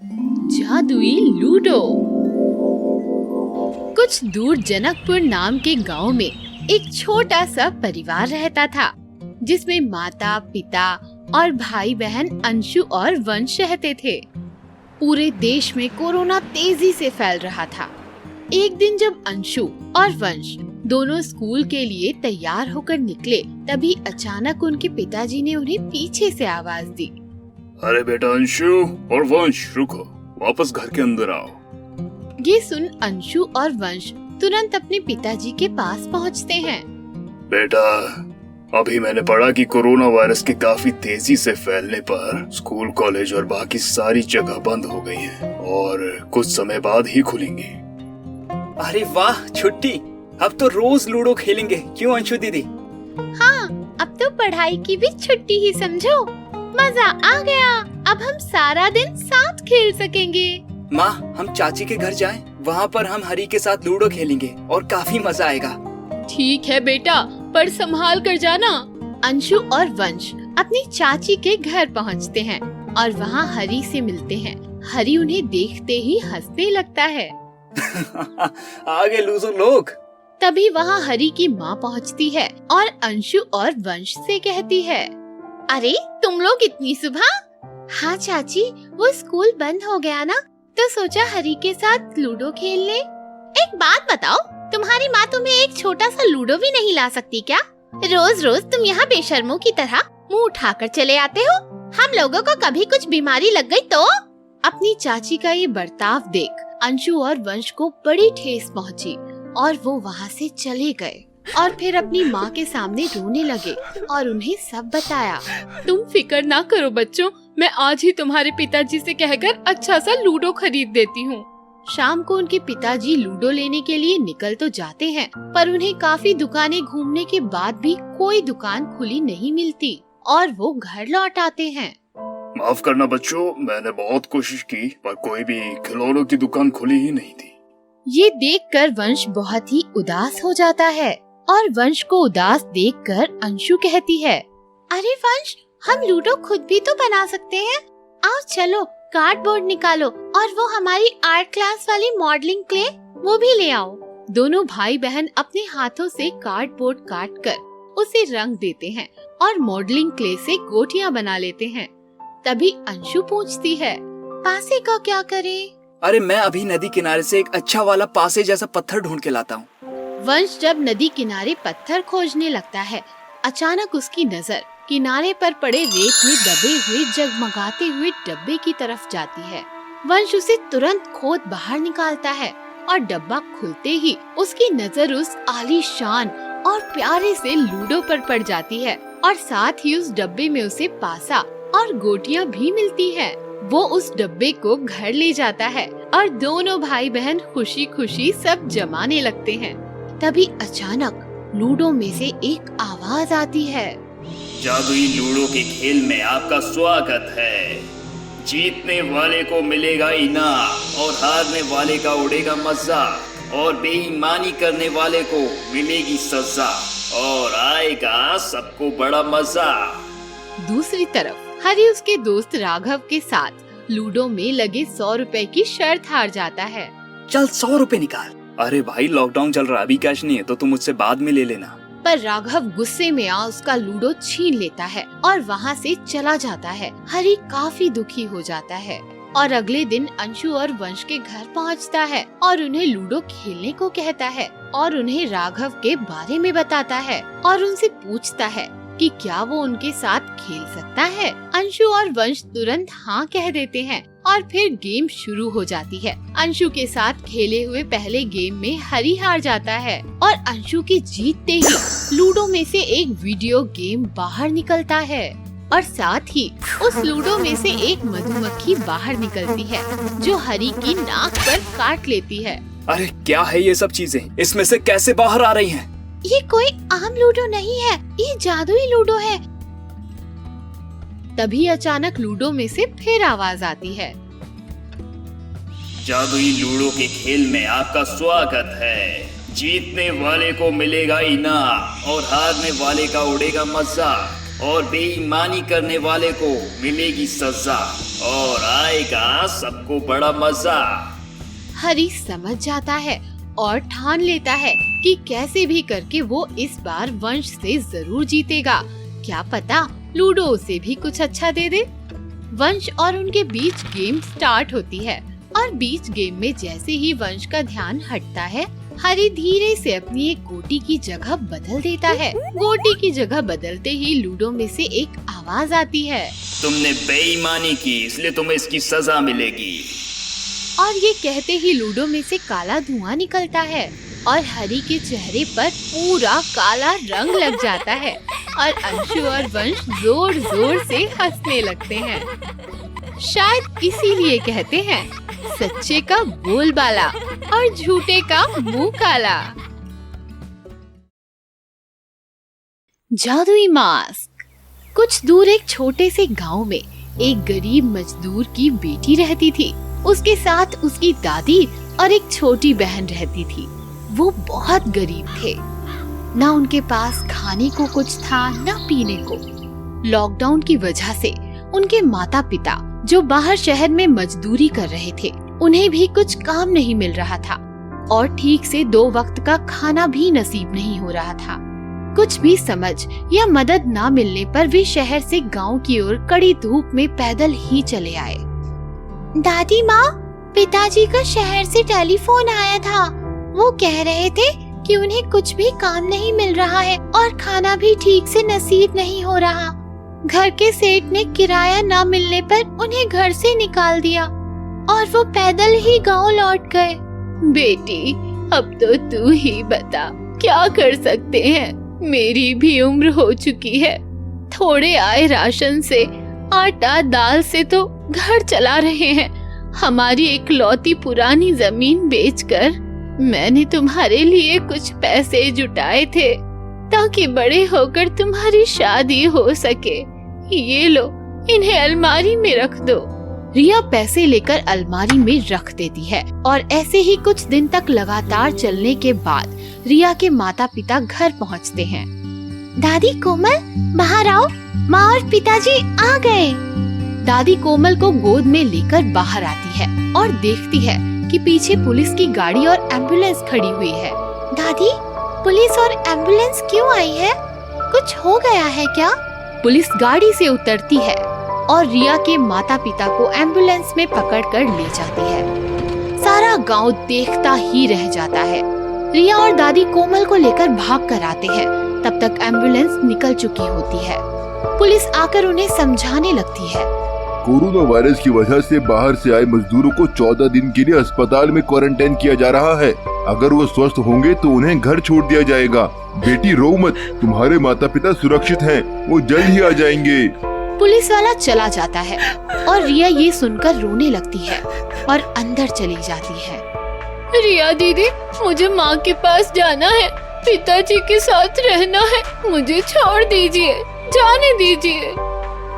जादुई लूडो। कुछ दूर जनकपुर नाम के गांव में एक छोटा सा परिवार रहता था, जिसमें माता, पिता और भाई बहन अंशु और वंश रहते थे। पूरे देश में कोरोना तेजी से फैल रहा था। एक दिन जब अंशु और वंश दोनों स्कूल के लिए तैयार होकर निकले, तभी अचानक उनके पिताजी ने उन्हें पीछे से आवाज दी। अरे बेटा अंशु और वंश, रुको, वापस घर के अंदर आओ। ये सुन अंशु और वंश तुरंत अपने पिताजी के पास पहुंचते हैं। बेटा, अभी मैंने पढ़ा कि कोरोना वायरस के काफी तेजी से फैलने पर स्कूल, कॉलेज और बाकी सारी जगह बंद हो गई हैं और कुछ समय बाद ही खुलेंगी। अरे वाह, छुट्टी! अब तो रोज लूडो खेलेंगे, क्यों अंशु दीदी? हाँ, अब तो पढ़ाई की भी छुट्टी ही समझो। मजा आ गया, अब हम सारा दिन साथ खेल सकेंगे। माँ, हम चाची के घर जाएं, वहाँ पर हम हरी के साथ लूडो खेलेंगे और काफी मजा आएगा। ठीक है बेटा, पर संभाल कर जाना। अंशु और वंश अपनी चाची के घर पहुँचते हैं और वहाँ हरी से मिलते हैं। हरी उन्हें देखते ही हंसने लगता है। आगे लूजर लोग। तभी वहाँ हरी की माँ पहुँचती है और अंशु और वंश से कहती है, अरे तुम लोग इतनी सुबह? हाँ चाची, वो स्कूल बंद हो गया ना, तो सोचा हरी के साथ लूडो खेल ले। एक बात बताओ, तुम्हारी माँ तुम्हें एक छोटा सा लूडो भी नहीं ला सकती क्या? रोज रोज तुम यहाँ बेशर्मों की तरह मुंह उठाकर चले आते हो। हम लोगों को कभी कुछ बीमारी लग गई तो? अपनी चाची का ये बर्ताव देख अंशु और वंश को बड़ी ठेस पहुँची और वो वहाँ से चले गए और फिर अपनी माँ के सामने रोने लगे और उन्हें सब बताया। तुम फिक्र ना करो बच्चों, मैं आज ही तुम्हारे पिताजी से कहकर अच्छा सा लूडो खरीद देती हूँ। शाम को उनके पिताजी लूडो लेने के लिए निकल तो जाते हैं, पर उन्हें काफी दुकानें घूमने के बाद भी कोई दुकान खुली नहीं मिलती और वो घर लौट आते हैं। माफ करना बच्चों, मैंने बहुत कोशिश की पर कोई भी खिलौनों की दुकान खुली ही नहीं थी। ये देखकर वंश बहुत ही उदास हो जाता है और वंश को उदास देखकर अंशु कहती है, अरे वंश, हम लूडो खुद भी तो बना सकते हैं। आओ चलो, कार्डबोर्ड निकालो और वो हमारी आर्ट क्लास वाली मॉडलिंग क्ले, वो भी ले आओ। दोनों भाई बहन अपने हाथों से कार्डबोर्ड काट कर उसे रंग देते हैं और मॉडलिंग क्ले से गोटियां बना लेते हैं। तभी अंशु पूछती है, पासे का क्या करें? अरे मैं अभी नदी किनारे से एक अच्छा वाला पासे जैसा पत्थर ढूंढ के लाता हूँ। वंश जब नदी किनारे पत्थर खोजने लगता है, अचानक उसकी नजर किनारे पर पड़े रेत में दबे हुए जगमगाते हुए डब्बे की तरफ जाती है। वंश उसे तुरंत खोद बाहर निकालता है और डब्बा खुलते ही उसकी नजर उस आलीशान और प्यारे से लूडो पर पड़ जाती है और साथ ही उस डब्बे में उसे पासा और गोटियां भी मिलती है। वो उस डब्बे को घर ले जाता है और दोनों भाई बहन खुशी खुशी सब जमाने लगते हैं। तभी अचानक लूडो में से एक आवाज आती है, जादुई लूडो के खेल में आपका स्वागत है। जीतने वाले को मिलेगा इनाम और हारने वाले का उड़ेगा मजाक और बेईमानी करने वाले को मिलेगी सजा और आएगा सबको बड़ा मजा। दूसरी तरफ हरी उसके दोस्त राघव के साथ लूडो में लगे 100 रुपए की शर्त हार जाता है। चल 100 रुपए निकाल। अरे भाई, लॉकडाउन चल रहा है, अभी कैश नहीं है तो तुम मुझसे बाद में ले लेना। पर राघव गुस्से में आ उसका लूडो छीन लेता है और वहाँ से चला जाता है। हरी काफी दुखी हो जाता है और अगले दिन अंशु और वंश के घर पहुँचता है और उन्हें लूडो खेलने को कहता है और उन्हें राघव के बारे में बताता है और उनसे पूछता है कि क्या वो उनके साथ खेल सकता है। अंशु और वंश तुरंत हाँ कह देते हैं और फिर गेम शुरू हो जाती है। अंशु के साथ खेले हुए पहले गेम में हरी हार जाता है और अंशु के जीतते ही लूडो में से एक वीडियो गेम बाहर निकलता है और साथ ही उस लूडो में से एक मधुमक्खी बाहर निकलती है जो हरी की नाक पर काट लेती है। अरे क्या है ये सब चीजें, इसमें से कैसे बाहर आ रही हैं? ये कोई आम लूडो नहीं है, ये जादुई लूडो है। तभी अचानक लूडो में से फिर आवाज आती है, जादुई लूडो के खेल में आपका स्वागत है। जीतने वाले को मिलेगा इनाम और हारने वाले का उड़ेगा मजाक और बेईमानी करने वाले को मिलेगी सजा और आएगा सबको बड़ा मजा। हरी समझ जाता है और ठान लेता है कि कैसे भी करके वो इस बार वंश से जरूर जीतेगा। क्या पता लूडो उसे भी कुछ अच्छा दे दे। वंश और उनके बीच गेम स्टार्ट होती है और बीच गेम में जैसे ही वंश का ध्यान हटता है, हरी धीरे से अपनी एक गोटी की जगह बदल देता है। गोटी की जगह बदलते ही लूडो में से एक आवाज आती है, तुमने बेईमानी की इसलिए तुम्हें इसकी सजा मिलेगी। और ये कहते ही लूडो में से काला धुआं निकलता है और हरी के चेहरे पर पूरा काला रंग लग जाता है और अंशु और वंश जोर जोर से हंसने लगते हैं। शायद इसीलिए कहते हैं सच्चे का बोलबाला और झूठे का मुंह काला। जादुई मास्क। कुछ दूर एक छोटे से गांव में एक गरीब मजदूर की बेटी रहती थी। उसके साथ उसकी दादी और एक छोटी बहन रहती थी। वो बहुत गरीब थे, ना उनके पास खाने को कुछ था ना पीने को। लॉकडाउन की वजह से उनके माता पिता जो बाहर शहर में मजदूरी कर रहे थे, उन्हें भी कुछ काम नहीं मिल रहा था और ठीक से 2 वक्त का खाना भी नसीब नहीं हो रहा था। कुछ भी समझ या मदद ना मिलने पर वे शहर से गांव की ओर कड़ी धूप में पैदल ही चले आए। दादी माँ, पिताजी का शहर से टेलीफोन आया था। वो कह रहे थे कि उन्हें कुछ भी काम नहीं मिल रहा है और खाना भी ठीक से नसीब नहीं हो रहा। घर के सेठ ने किराया ना मिलने पर उन्हें घर से निकाल दिया और वो पैदल ही गांव लौट गए। बेटी, अब तो तू ही बता, क्या कर सकते हैं? मेरी भी उम्र हो चुकी है। थोड़े आए राशन से, आटा दाल से तो घर चला रहे हैं। हमारी इकलौती पुरानी जमीन बेचकर मैंने तुम्हारे लिए कुछ पैसे जुटाए थे ताकि बड़े होकर तुम्हारी शादी हो सके। ये लो, इन्हें अलमारी में रख दो। रिया पैसे लेकर अलमारी में रख देती है और ऐसे ही कुछ दिन तक लगातार चलने के बाद रिया के माता पिता घर पहुंचते हैं। दादी कोमल, बाहर आओ, माँ और पिताजी आ गए। दादी कोमल को गोद में लेकर बाहर आती है और देखती है कि पीछे पुलिस की गाड़ी और एम्बुलेंस खड़ी हुई है। दादी, पुलिस और एम्बुलेंस क्यों आई है? कुछ हो गया है क्या? पुलिस गाड़ी से उतरती है और रिया के माता पिता को एम्बुलेंस में पकड़कर ले जाती है। सारा गांव देखता ही रह जाता है। रिया और दादी कोमल को लेकर भाग कर आते हैं। तब तक एम्बुलेंस निकल चुकी होती है। पुलिस आकर उन्हें समझाने लगती है। कोरोना वायरस की वजह से बाहर से आए मजदूरों को 14 दिन के लिए अस्पताल में क्वारंटाइन किया जा रहा है। अगर वो स्वस्थ होंगे तो उन्हें घर छोड़ दिया जाएगा। बेटी रो मत, तुम्हारे माता पिता सुरक्षित हैं, वो जल्द ही आ जाएंगे। पुलिस वाला चला जाता है और रिया ये सुनकर रोने लगती है और अंदर चली जाती है। रिया दीदी, मुझे माँ के पास जाना है, पिताजी के साथ रहना है, मुझे छोड़ दीजिए, जाने दीजिए।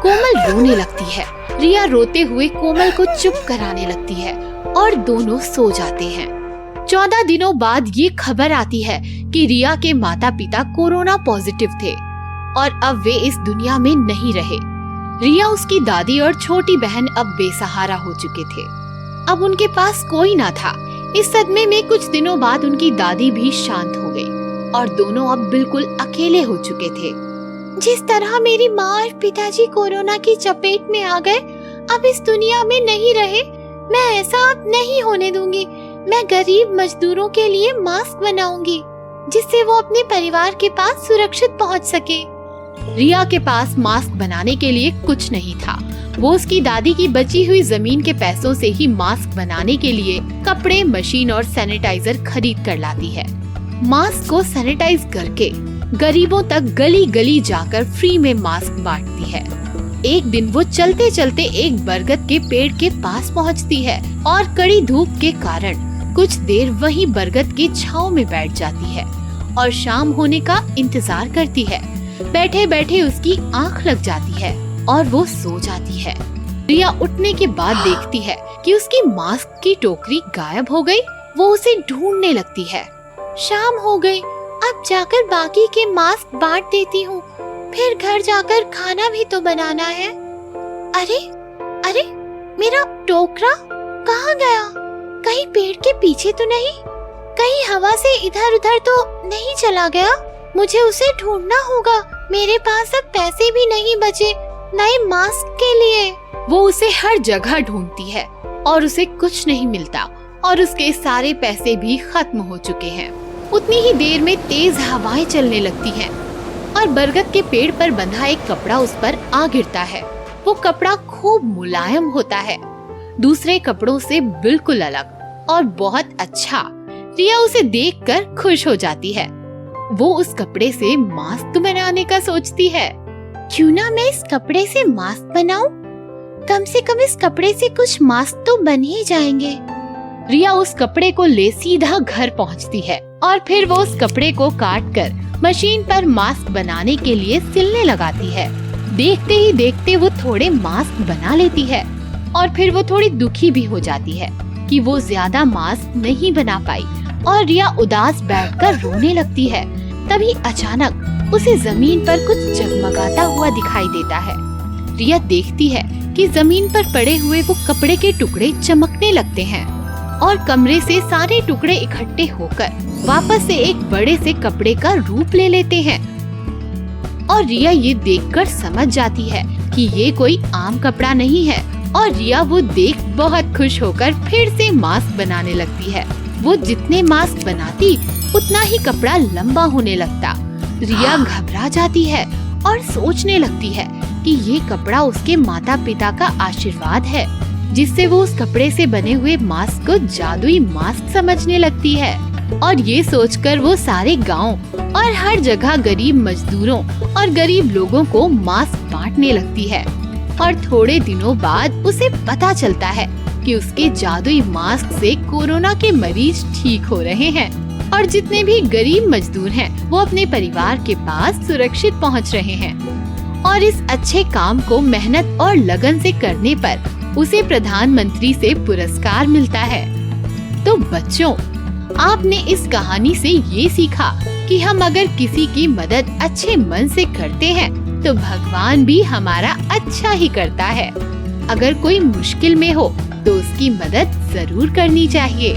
कोमल रोने लगती है। रिया रोते हुए कोमल को चुप कराने लगती है और दोनों सो जाते हैं। 14 दिनों बाद ये खबर आती है कि रिया के माता पिता कोरोना पॉजिटिव थे और अब वे इस दुनिया में नहीं रहे। रिया, उसकी दादी और छोटी बहन अब बेसहारा हो चुके थे। अब उनके पास कोई ना था। इस सदमे में कुछ दिनों बाद उनकी दादी भी शांत हो गई और दोनों अब बिल्कुल अकेले हो चुके थे। जिस तरह मेरी माँ और पिताजी कोरोना की चपेट में आ गए, अब इस दुनिया में नहीं रहे, मैं ऐसा अब नहीं होने दूंगी। मैं गरीब मजदूरों के लिए मास्क बनाऊंगी जिससे वो अपने परिवार के पास सुरक्षित पहुंच सके। रिया के पास मास्क बनाने के लिए कुछ नहीं था। वो उसकी दादी की बची हुई जमीन के पैसों से ही मास्क बनाने के लिए कपड़े, मशीन और सैनिटाइजर खरीद कर लाती है। मास्क को सैनिटाइज करके गरीबों तक गली गली जाकर फ्री में मास्क बांटती है। एक दिन वो चलते चलते एक बरगद के पेड़ के पास पहुंचती है और कड़ी धूप के कारण कुछ देर वहीं बरगद की छांव में बैठ जाती है और शाम होने का इंतजार करती है। बैठे बैठे उसकी आंख लग जाती है और वो सो जाती है। रिया उठने के बाद देखती है कि उसकी मास्क की टोकरी गायब हो गई। वो उसे ढूंढने लगती है। शाम हो गई, अब जाकर बाकी के मास्क बांट देती हूँ, फिर घर जाकर खाना भी तो बनाना है। अरे अरे, मेरा टोकरा कहाँ गया? कहीं पेड़ के पीछे तो नहीं? कहीं हवा से इधर उधर तो नहीं चला गया? मुझे उसे ढूंढना होगा। मेरे पास अब पैसे भी नहीं बचे नए मास्क के लिए। वो उसे हर जगह ढूंढती है और उसे कुछ नहीं मिलता और उसके सारे पैसे भी खत्म हो चुके हैं। उतनी ही देर में तेज हवाएं चलने लगती हैं और बरगद के पेड़ पर बंधा एक कपड़ा उस पर आ गिरता है। वो कपड़ा खूब मुलायम होता है, दूसरे कपड़ों से बिल्कुल अलग और बहुत अच्छा। रिया उसे देखकर खुश हो जाती है। वो उस कपड़े से मास्क बनाने का सोचती है। क्यों ना मैं इस कपड़े से मास्क बनाऊं? कम से कम इस कपड़े से कुछ मास्क तो बन ही जाएंगे। रिया उस कपड़े को ले सीधा घर पहुंचती है और फिर वो उस कपड़े को काट कर मशीन पर मास्क बनाने के लिए सिलने लगाती है। देखते ही देखते वो थोड़े मास्क बना लेती है और फिर वो थोड़ी दुखी भी हो जाती है कि वो ज्यादा मास्क नहीं बना पाई और रिया उदास बैठकर रोने लगती है। तभी अचानक उसे जमीन पर कुछ जगमगाता हुआ दिखाई देता है। रिया देखती है कि जमीन पर पड़े हुए वो कपड़े के टुकड़े चमकने लगते हैं और कमरे से सारे टुकड़े इकट्ठे होकर वापस से एक बड़े से कपड़े का रूप ले लेते हैं। और रिया ये देखकर समझ जाती है कि ये कोई आम कपड़ा नहीं है और रिया वो देख बहुत खुश होकर फिर से मास्क बनाने लगती है। वो जितने मास्क बनाती उतना ही कपड़ा लंबा होने लगता। रिया घबरा जाती है और सोचने लगती है कि ये कपड़ा उसके माता पिता का आशीर्वाद है, जिससे वो उस कपड़े से बने हुए मास्क को जादुई मास्क समझने लगती है। और ये सोचकर वो सारे गांव और हर जगह गरीब मजदूरों और गरीब लोगों को मास्क बांटने लगती है। और थोड़े दिनों बाद उसे पता चलता है कि उसके जादुई मास्क से कोरोना के मरीज ठीक हो रहे हैं और जितने भी गरीब मजदूर हैं वो अपने परिवार के पास सुरक्षित पहुंच रहे हैं। और इस अच्छे काम को मेहनत और लगन से करने पर उसे प्रधानमंत्री से पुरस्कार मिलता है। तो बच्चों, आपने इस कहानी से ये सीखा कि हम अगर किसी की मदद अच्छे मन से करते हैं तो भगवान भी हमारा अच्छा ही करता है। अगर कोई मुश्किल में हो तो उसकी मदद जरूर करनी चाहिए।